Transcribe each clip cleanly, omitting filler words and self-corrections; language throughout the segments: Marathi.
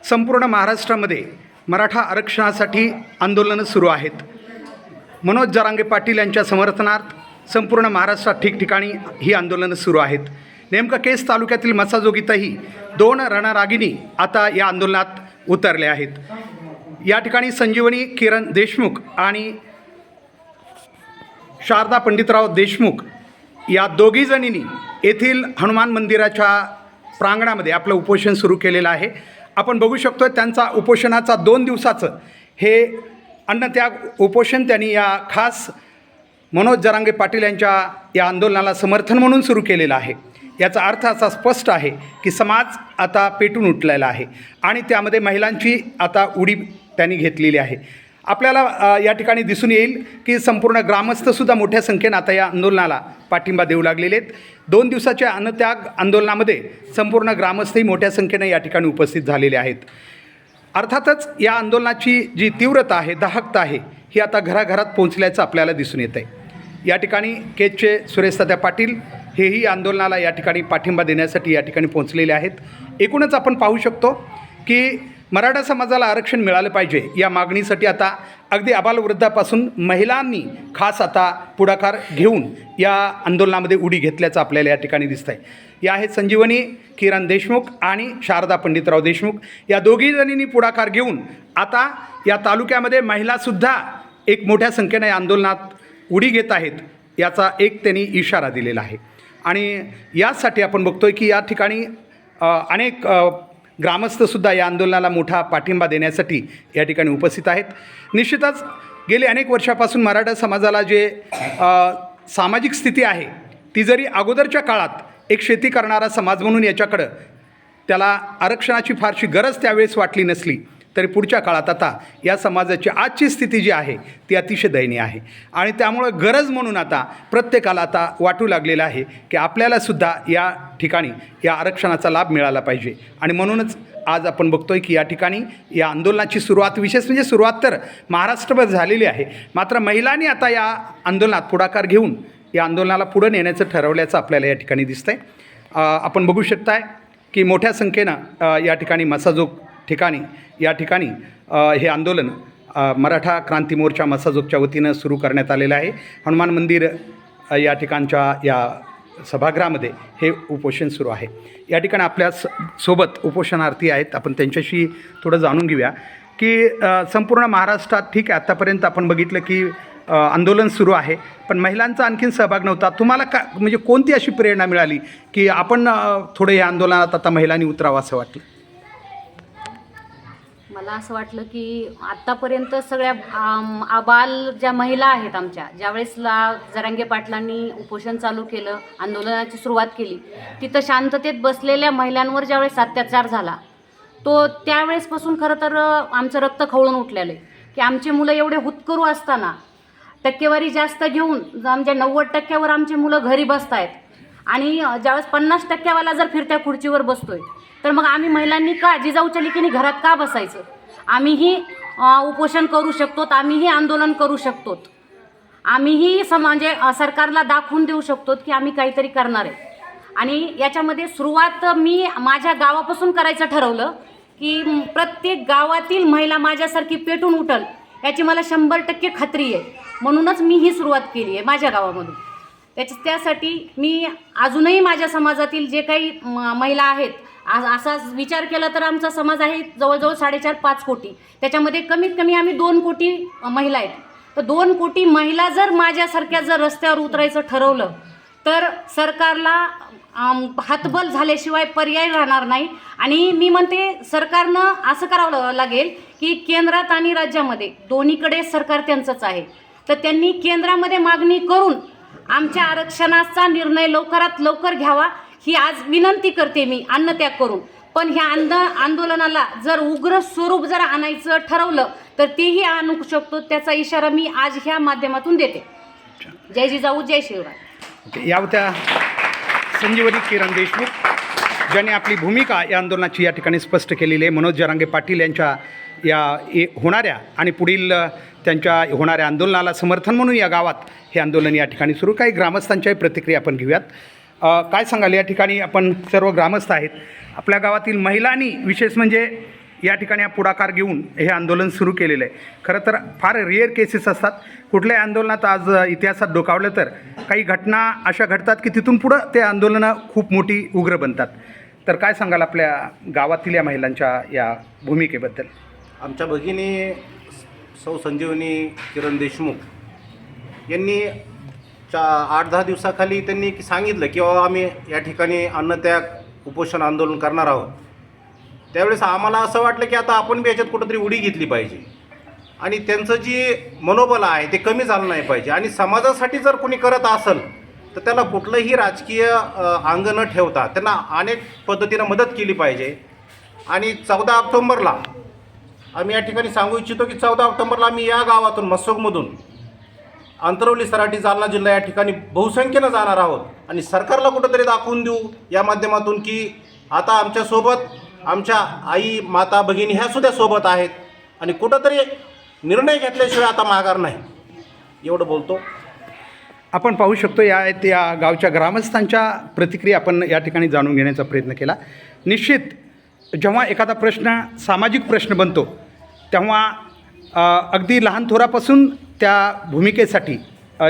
संपूर्ण महाराष्ट्रामध्ये मराठा आरक्षणासाठी आंदोलनं सुरू आहेत. मनोज जरांगे पाटील यांच्या समर्थनार्थ संपूर्ण महाराष्ट्रात ठिकठिकाणी ही आंदोलनं सुरू आहेत. नेमकं केस तालुक्यातील मसाजोगीतही 2 रणरागिणी आता या आंदोलनात उतरले आहेत. या ठिकाणी संजीवनी किरण देशमुख आणि शारदा पंडितराव देशमुख या दोघीजणींनी येथील हनुमान मंदिराच्या प्रांगणामध्ये आपलं उपोषण सुरू केलेलं आहे. आपण बघू शकतो त्यांचा उपोषणाचा 2 दिवसाचं हे अन्नत्याग उपोषण त्यांनी या खास मनोज जरांगे पाटील यांच्या या आंदोलनाला समर्थन म्हणून सुरू केलेलं आहे. याचा अर्थ असा स्पष्ट आहे की समाज आता पेटून उठलेला आहे आणि त्यामध्ये महिलांची आता उडी त्यांनी घेतलेली आहे. आपल्याला या ठिकाणी दिसून येईल की संपूर्ण ग्रामस्थसुद्धा मोठ्या संख्येनं आता या आंदोलनाला पाठिंबा देऊ लागलेले आहेत. 2 दिवसाच्या अन्नत्याग आंदोलनामध्ये संपूर्ण ग्रामस्थही मोठ्या संख्येनं या ठिकाणी उपस्थित झालेले आहेत. अर्थातच या आंदोलनाची जी तीव्रता आहे, दाहकता आहे, ही आता घराघरात पोहोचल्याचं आपल्याला दिसून येतं आहे. या ठिकाणी केजचे सुरेशदादा पाटील हेही आंदोलनाला या ठिकाणी पाठिंबा देण्यासाठी या ठिकाणी पोहोचलेले आहेत. एकूणच आपण पाहू शकतो की मराठा समाजाला आरक्षण मिळालं पाहिजे या मागणीसाठी आता अगदी आबालवृद्धापासून महिलांनी खास आता पुढाकार घेऊन या आंदोलनामध्ये उडी घेतल्याचं आपल्याला या ठिकाणी दिसतं आहे. या आहेत संजीवनी किरण देशमुख आणि शारदा पंडितराव देशमुख. या दोघीजणींनी पुढाकार घेऊन आता या तालुक्यामध्ये महिलासुद्धा एक मोठ्या संख्येने या आंदोलनात उडी घेत आहेत याचा एक त्यांनी इशारा दिलेला आहे. आणि यासाठी आपण बघतोय की या ठिकाणी अनेक ग्रामस्थसुद्धा या आंदोलनाला मोठा पाठिंबा देण्यासाठी या ठिकाणी उपस्थित आहेत. निश्चितच गेली अनेक वर्षापासून मराठा समाजाला जे सामाजिक स्थिती आहे ती जरी अगोदरच्या काळात एक शेती करणारा समाज म्हणून याच्याकडं त्याला आरक्षणाची फारशी गरज त्यावेळेस वाटली नसली तरी पुढच्या काळात आता या समाजाची आजची स्थिती जी आहे ती अतिशय दयनीय आहे. आणि त्यामुळं गरज म्हणून आता प्रत्येकाला आता वाटू लागलेलं आहे की आपल्यालासुद्धा या ठिकाणी या आरक्षणाचा लाभ मिळाला पाहिजे. आणि म्हणूनच आज आपण बघतोय की या ठिकाणी या आंदोलनाची सुरुवात, विशेष म्हणजे सुरुवात तर महाराष्ट्रभर झालेली आहे, मात्र महिलांनी आता या आंदोलनात पुढाकार घेऊन या आंदोलनाला पुढं नेण्याचं ठरवल्याचं आपल्याला या ठिकाणी दिसतं आहे. आपण बघू शकताय की मोठ्या संख्येनं या ठिकाणी मसाजोग ठिकाणी या ठिकाणी हे आंदोलन मराठा क्रांती मोर्चा मसाजोगच्या वतीनं सुरू करण्यात आलेलं आहे. हनुमान मंदिर या ठिकाणच्या या सभागृहामध्ये हे उपोषण सुरू आहे. या ठिकाणी आपल्या सोबत उपोषणार्थी आहेत, आपण त्यांच्याशी थोडं जाणून घेऊया की संपूर्ण महाराष्ट्रात ठीक आहे आत्तापर्यंत आपण बघितलं की आंदोलन सुरू आहे, पण महिलांचा आणखीन सहभाग नव्हता. तुम्हाला का म्हणजे कोणती अशी प्रेरणा मिळाली की आपण थोडं या आंदोलनात आता महिलांनी उतरावं असं वाटलं? मला असं वाटलं की आत्तापर्यंत सगळ्या आबाल ज्या महिला आहेत आमच्या, ज्यावेळेसला जरांगे पाटलांनी उपोषण चालू केलं, आंदोलनाची सुरुवात केली, तिथं शांततेत बसलेल्या महिलांवर ज्यावेळेस अत्याचार झाला तो त्यावेळेसपासून खरं तर आमचं रक्त खवळून उठलेलं आहे की आमचे मुलं एवढे हुतकरू असताना टक्केवारी जास्त घेऊन आमच्या 90% आमची मुलं घरी बसत आहेत आणि ज्यावेळेस 50% जर फिरत्या खुर्चीवर बसतोय तर मग आम्ही महिलांनी का जिजाऊच्या लेकीने घरात का बसायचं? आम्हीही उपोषण करू शकतो, आम्हीही आंदोलन करू शकतो, आम्हीही म्हणजे सरकारला दाखवून देऊ शकतो की आम्ही काहीतरी करणार आहे. आणि याच्यामध्ये सुरुवात मी माझ्या गावापासून करायचं ठरवलं की प्रत्येक गावातील महिला माझ्यासारखी पेटून उठल याची मला 100% खात्री आहे. म्हणूनच मी ही सुरुवात केली आहे माझ्या गावामधून. त्यासाठी मी अजूनही माझ्या समाजातील जे काही महिला आहेत, असा विचार केला तर आमचा समाज आहे जवळजवळ 4.5-5 कोटी. त्याच्यामध्ये कमीत कमी आम्ही 2 कोटी महिला आहेत. तर 2 कोटी महिला जर माझ्यासारख्या जर रस्त्यावर उतरायचं ठरवलं तर सरकारला हातबल झाल्याशिवाय पर्याय राहणार नाही. आणि मी म्हणते सरकारनं असं करावं लागेल की केंद्रात आणि राज्यामध्ये दोन्हीकडे सरकार त्यांचंच आहे, तर त्यांनी केंद्रामध्ये मागणी करून आमच्या आरक्षणाचा निर्णय लवकरात लवकर घ्यावा ही आज विनंती करते मी अन्नत्याग करून. पण ह्या आंदोलनाला जर उग्र स्वरूप जर आणायचं ठरवलं तर तेही आणू शकतो, त्याचा इशारा मी आज ह्या माध्यमातून देते. जय जिजाऊ, जय शिवराय. या होत्या संजीवनी किरण देशमुख, ज्यांनी आपली भूमिका या आंदोलनाची या ठिकाणी स्पष्ट केलेली आहे. मनोज जरांगे पाटील यांच्या या होणाऱ्या आणि पुढील त्यांच्या होणाऱ्या आंदोलनाला समर्थन म्हणून या गावात हे आंदोलन या ठिकाणी सुरू. काही ग्रामस्थांच्याही प्रतिक्रिया आपण घेऊयात. काय सांगाल, या ठिकाणी आपण सर्व ग्रामस्थ आहेत, आपल्या गावातील महिलांनी विशेष म्हणजे या ठिकाणी हा पुढाकार घेऊन हे आंदोलन सुरू केलेलं आहे. खरं तर फार रेअर केसेस असतात. कुठल्याही आंदोलनात आज इतिहासात डोकावलं तर काही घटना अशा घडतात की तिथून पुढं ते आंदोलनं खूप मोठी उग्र बनतात. तर काय सांगाल आपल्या गावातील या महिलांच्या या भूमिकेबद्दल? आमच्या भगिनी सौ संजीवनी किरण देशमुख यांनी 8-10 दिवसाखाली त्यांनी सांगितलं की बाबा आम्ही या ठिकाणी अन्नत्याग उपोषण आंदोलन करणार आहोत. त्यावेळेस आम्हाला असं वाटलं की आता आपण बी याच्यात कुठंतरी उडी घेतली पाहिजे आणि त्यांचं जी मनोबल आहे ते कमी झालं नाही पाहिजे. आणि समाजासाठी जर कोणी करत असेल तर त्याला कुठलंही राजकीय अंग न ठेवता त्यांना अनेक पद्धतीनं मदत केली पाहिजे. आणि 14 ऑक्टोंबरला आम्ही या ठिकाणी सांगू इच्छितो की 14 ऑक्टोंबरला आम्ही या गावातून मसोगमधून अंतरवली सराटी जालना जिल्हा या ठिकाणी बहुसंख्येनं जाणार आहोत आणि सरकारला कुठंतरी दाखवून देऊ या माध्यमातून की आता आमच्यासोबत आमच्या आई माता भगिनी ह्यासुद्धा सोबत आहेत आणि कुठंतरी निर्णय घेतल्याशिवाय आता माघार नाही. एवढं बोलतो. आपण पाहू शकतो या गावच्या ग्रामस्थांच्या प्रतिक्रिया आपण या ठिकाणी जाणून घेण्याचा प्रयत्न केला. निश्चित जेव्हा एखादा प्रश्न सामाजिक प्रश्न बनतो तेव्हा अगदी लहान थोरापासून त्या भूमिकेसाठी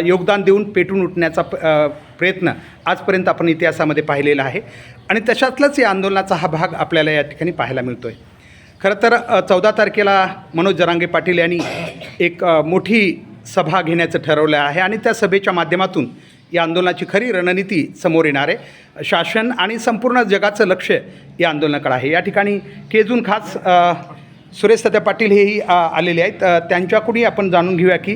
योगदान देऊन पेटून उठण्याचा प्रयत्न आजपर्यंत आपण इतिहासामध्ये पाहिलेला आहे आणि तशातलाच या आंदोलनाचा हा भाग आपल्याला या ठिकाणी पाहायला मिळतो आहे. खरं तर 14 तारखेला मनोज जरांगे पाटील यांनी एक मोठी सभा घेण्याचं ठरवलं आहे आणि त्या सभेच्या माध्यमातून या आंदोलनाची खरी रणनीती समोर येणार आहे. शासन आणि संपूर्ण जगाचं लक्ष या आंदोलनाकडे आहे. या ठिकाणी केजून खास सुरेश सत्या पाटील हेही आलेले आहेत. त्यांच्याकडूनही आपण जाणून घेऊया की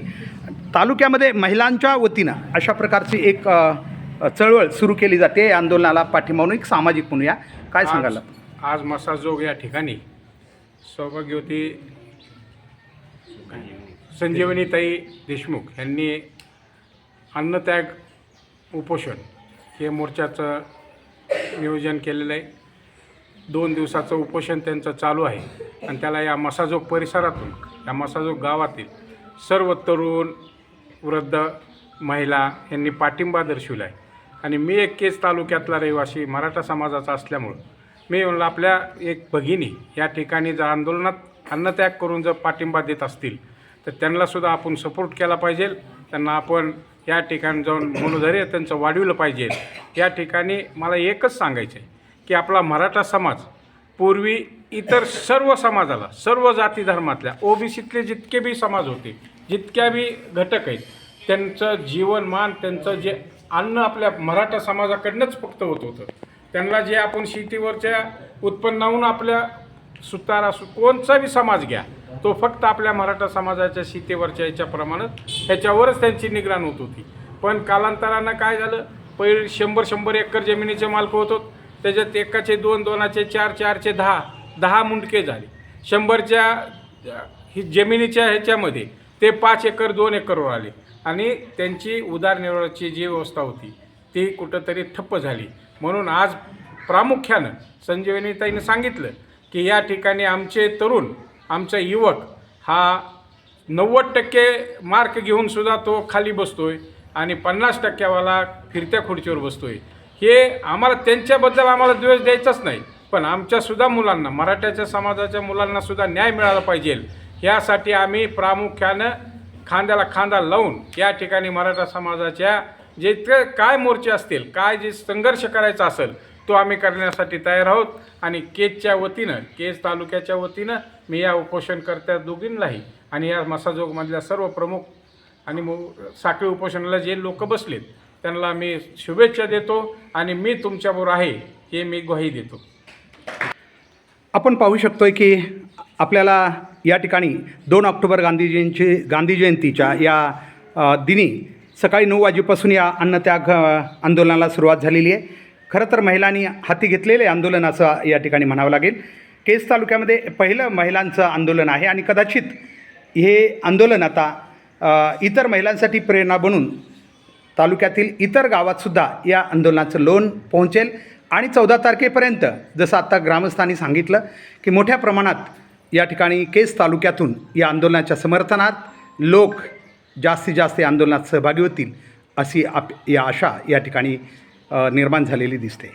तालुक्यामध्ये महिलांच्या वतीनं अशा प्रकारची एक चळवळ सुरू केली जाते. या आंदोलनाला पाठिंबा म्हणून एक सामाजिक म्हणूया. काय सांगाल? आज मसाजोग या ठिकाणी सौभाग्यवती संजीवनीताई देशमुख यांनी अन्नत्याग उपोषण हे मोर्चाचं नियोजन केलेलं आहे. 2 दिवसाचं उपोषण त्यांचं चालू आहे आणि त्याला या मसाजोग परिसरातून या मसाजोग गावातील सर्व तरुण वृद्ध महिला यांनी पाठिंबा दर्शवला आहे. आणि मी एक केज तालुक्यातला रहिवासी मराठा समाजाचा असल्यामुळं मी म्हणलं आपल्या एक भगिनी या ठिकाणी जर आंदोलनात अन्नत्याग करून जर पाठिंबा देत असतील तर त्यांनासुद्धा आपण सपोर्ट केला पाहिजे. त्यांना आपण या ठिकाणी जाऊन मनोधैर्य त्यांचं वाढवलं पाहिजे. या ठिकाणी मला एकच सांगायचं आहे की आपला मराठा समाज पूर्वी इतर सर्व समाजाला सर्व जाती धर्मातल्या ओबीसीतले जितके बी समाज होते जितक्या बी घटक आहेत त्यांचं जीवनमान त्यांचं जे अन्न आपल्या मराठा समाजाकडनंच फक्त होत होतं. त्यांना जे आपण शेतीवरच्या उत्पन्नाहून आपल्या सुतारा कोणचा बी समाज घ्या तो फक्त आपल्या मराठा समाजाच्या शेतीवरच्या याच्याप्रमाणात ह्याच्यावरच त्यांची निगराण होत होती. पण कालांतरानं काय झालं, पहिले 100 एकर जमिनीचे मालक होतो त्याच्यात एकाचे 2, 2चे 4, 4चे 10 मुंडके झाले. 100च्या ही जमिनीच्या ह्याच्यामध्ये ते 5 एकर 2 एकरवर आले आणि त्यांची उदरनिर्वाहाची जी व्यवस्था होती ती कुठंतरी ठप्प झाली. म्हणून आज प्रामुख्यानं संजीवनीताईनं सांगितलं की या ठिकाणी आमचे तरुण आमचा युवक हा 90% मार्क घेऊनसुद्धा तो खाली बसतोय आणि 50%वाला फिरत्या खुर्चीवर बसतोय. हे आम्हाला त्यांच्याबद्दल आम्हाला द्वेष द्यायचाच नाही, पण आमच्यासुद्धा मुलांना मराठ्याच्या समाजाच्या मुलांनासुद्धा न्याय मिळाला पाहिजे. यासाठी आम्ही प्रामुख्यानं खांद्याला खांदा लावून या ठिकाणी मराठा समाजाच्या जे काय मोर्चे असतील काय जे संघर्ष करायचा असेल तो आम्ही करण्यासाठी तयार आहोत. आणि केजच्या वतीनं केज तालुक्याच्या वतीनं मी या उपोषणकर्त्या दोघींनाही आणि या मसाजोगमधल्या सर्व प्रमुख आणि साखळी उपोषणाला जे लोक बसलेत त्यांना मी शुभेच्छा देतो आणि मी तुमच्याबरोबर आहे हे मी ग्वाही देतो. आपण पाहू शकतोय की आपल्याला या ठिकाणी 2 ऑक्टोबर गांधी जयंतीच्या या दिनी सकाळी 9 वाजेपासून या अन्नत्याग आंदोलनाला सुरुवात झालेली आहे. खरं तर महिलांनी हाती घेतलेले आंदोलन असं या ठिकाणी म्हणावं लागेल. केज तालुक्यामध्ये पहिलं महिलांचं आंदोलन आहे आणि कदाचित हे आंदोलन आता इतर महिलांसाठी प्रेरणा बनून तालुक्यातील इतर गावातसुद्धा या आंदोलनाचं लोण पोहोचेल आणि 14 तारखेपर्यंत जसं आत्ता ग्रामस्थांनी सांगितलं की मोठ्या प्रमाणात या ठिकाणी केज तालुक्यातून या आंदोलनाच्या समर्थनात लोक जास्तीत जास्त या आंदोलनात सहभागी होतील अशी या आशा या ठिकाणी निर्माण झालेली दिसते.